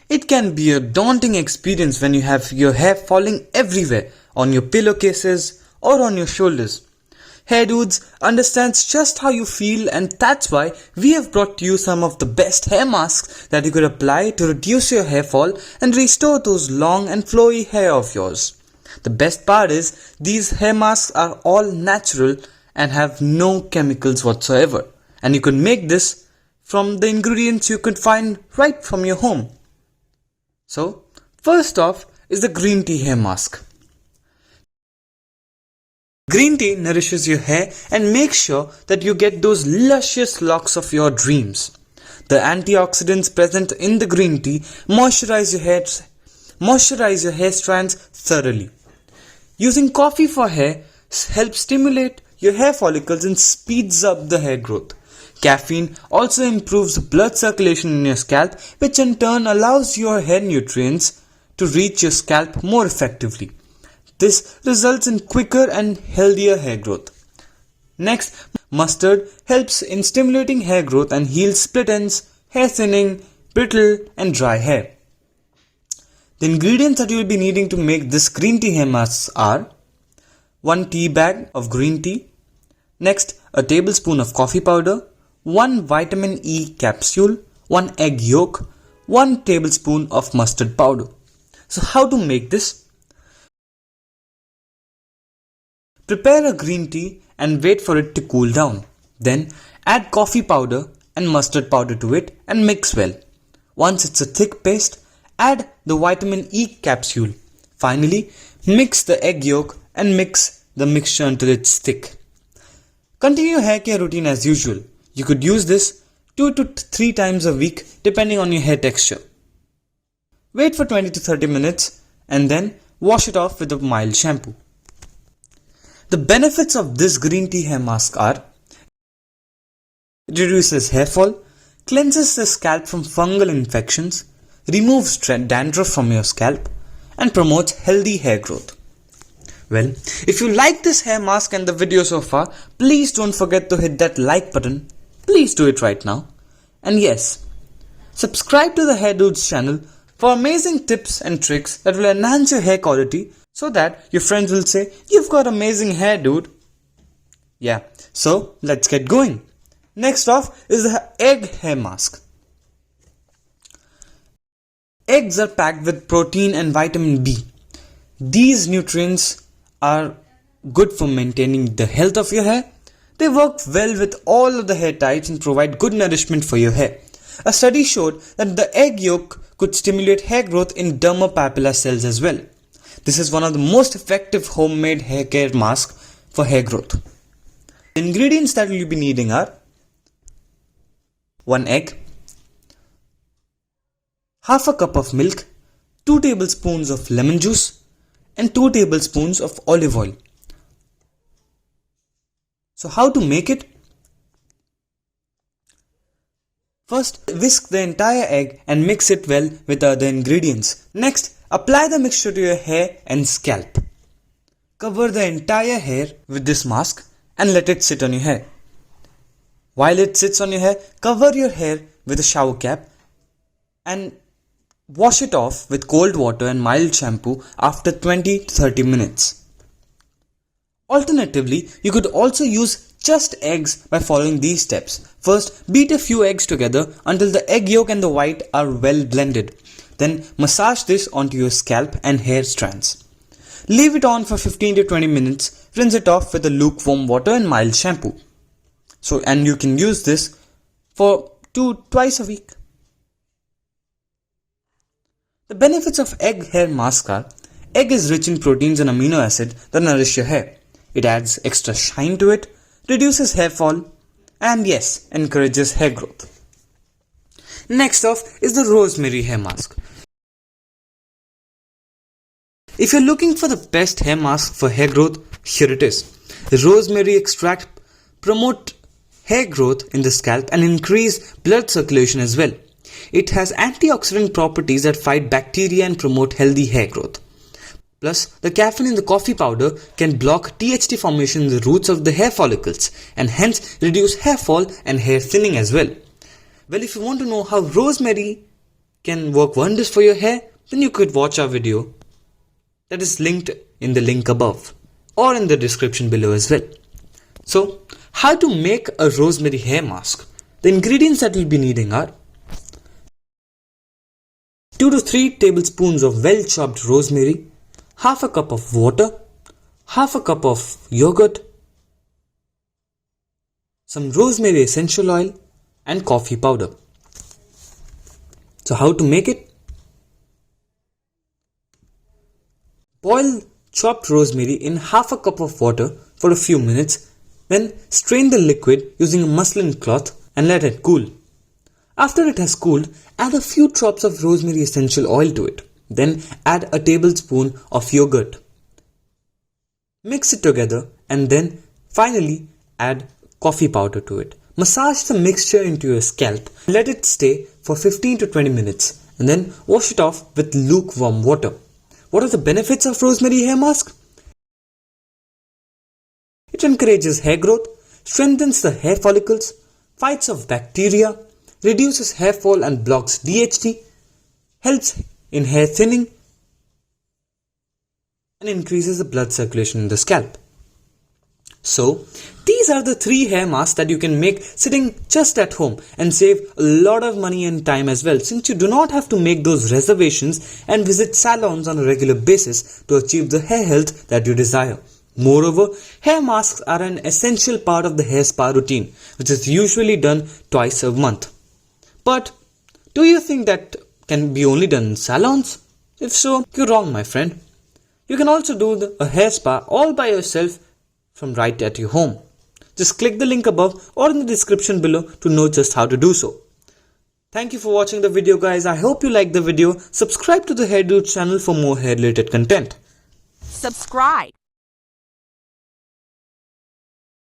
It can be a daunting experience when you have your hair falling everywhere, on your pillowcases or on your shoulders. Hair.Dudes understands just how you feel, and that's why we have brought to you some of the best hair masks that you could apply to reduce your hair fall and restore those long and flowy hair of yours. The best part is these hair masks are all natural and have no chemicals whatsoever, and you can make this from the ingredients you could find right from your home. So, first off is the green tea hair mask. Green tea nourishes your hair and makes sure that you get those luscious locks of your dreams. The antioxidants present in the green tea moisturize your hair strands thoroughly. Using coffee for hair helps stimulate your hair follicles and speeds up the hair growth. Caffeine also improves blood circulation in your scalp, which in turn allows your hair nutrients to reach your scalp more effectively. This results in quicker and healthier hair growth. Next, mustard helps in stimulating hair growth and heals split ends, hair thinning, brittle and dry hair. The ingredients that you will be needing to make this green tea hair masks are 1 tea bag of green tea, next a tablespoon of coffee powder, 1 vitamin E capsule, 1 egg yolk, 1 tablespoon of mustard powder. So how to make this? Prepare a green tea and wait for it to cool down. Then add coffee powder and mustard powder to it and mix well. Once it's a thick paste, add the vitamin E capsule. Finally, mix the egg yolk and mix the mixture until it's thick. Continue your hair care routine as usual. You could use this 2 to 3 times a week depending on your hair texture. Wait for 20 to 30 minutes and then wash it off with a mild shampoo. The benefits of this green tea hair mask are: it reduces hair fall, cleanses the scalp from fungal infections, removes dandruff from your scalp, and promotes healthy hair growth. Well, if you like this hair mask and the video so far, please don't forget to hit that like button. Please do it right now. And yes, subscribe to the Hair.Dudes channel for amazing tips and tricks that will enhance your hair quality, so that your friends will say, "You've got amazing hair, dude." Yeah, so let's get going. Next off is the egg hair mask. Eggs are packed with protein and vitamin B. These nutrients are good for maintaining the health of your hair. They work well with all of the hair types and provide good nourishment for your hair. A study showed that the egg yolk could stimulate hair growth in dermapapilla cells as well. This is one of the most effective homemade hair care masks for hair growth. The ingredients that you'll be needing are 1 egg, half a cup of milk, 2 tablespoons of lemon juice, and 2 tablespoons of olive oil. So how to make it? First, whisk the entire egg and mix it well with the other ingredients. Next, apply the mixture to your hair and scalp. Cover the entire hair with this mask and let it sit on your hair. While it sits on your hair, cover your hair with a shower cap and wash it off with cold water and mild shampoo after 20 to 30 minutes. Alternatively, you could also use just eggs by following these steps. First, beat a few eggs together until the egg yolk and the white are well blended. Then massage this onto your scalp and hair strands. Leave it on for 15 to 20 minutes. Rinse it off with a lukewarm water and mild shampoo. And you can use this for twice a week. The benefits of egg hair mask are: egg is rich in proteins and amino acids that nourish your hair. It adds extra shine to it, reduces hair fall, and yes, encourages hair growth. Next off is the rosemary hair mask. If you're looking for the best hair mask for hair growth, here it is. The rosemary extract promote hair growth in the scalp and increase blood circulation as well. It has antioxidant properties that fight bacteria and promote healthy hair growth. Plus, the caffeine in the coffee powder can block THT formation in the roots of the hair follicles and hence reduce hair fall and hair thinning as well. Well, if you want to know how rosemary can work wonders for your hair, then you could watch our video that is linked in the link above or in the description below as well. So, how to make a rosemary hair mask? The ingredients that we'll be needing are 2 to 3 tablespoons of well chopped rosemary, half a cup of water, half a cup of yogurt, some rosemary essential oil and coffee powder. So how to make it? Boil chopped rosemary in half a cup of water for a few minutes, then strain the liquid using a muslin cloth and let it cool. After it has cooled, add a few drops of rosemary essential oil to it. Then add a tablespoon of yogurt. Mix it together and then finally add coffee powder to it. Massage the mixture into your scalp. Let it stay for 15 to 20 minutes and then wash it off with lukewarm water. What are the benefits of rosemary hair mask? It encourages hair growth, strengthens the hair follicles, fights off bacteria, reduces hair fall and blocks DHT, helps in hair thinning, and increases the blood circulation in the scalp. So, these are the 3 hair masks that you can make sitting just at home and save a lot of money and time as well, since you do not have to make those reservations and visit salons on a regular basis to achieve the hair health that you desire. Moreover, hair masks are an essential part of the hair spa routine, which is usually done twice a month. But, do you think that can be only done in salons? If so, you're wrong, my friend. You can also do a hair spa all by yourself from right at your home. Just click the link above or in the description below to know just how to do so. Thank you for watching the video, guys. I hope you liked the video. Subscribe to the Hair.Dudes channel for more hair related content. Subscribe.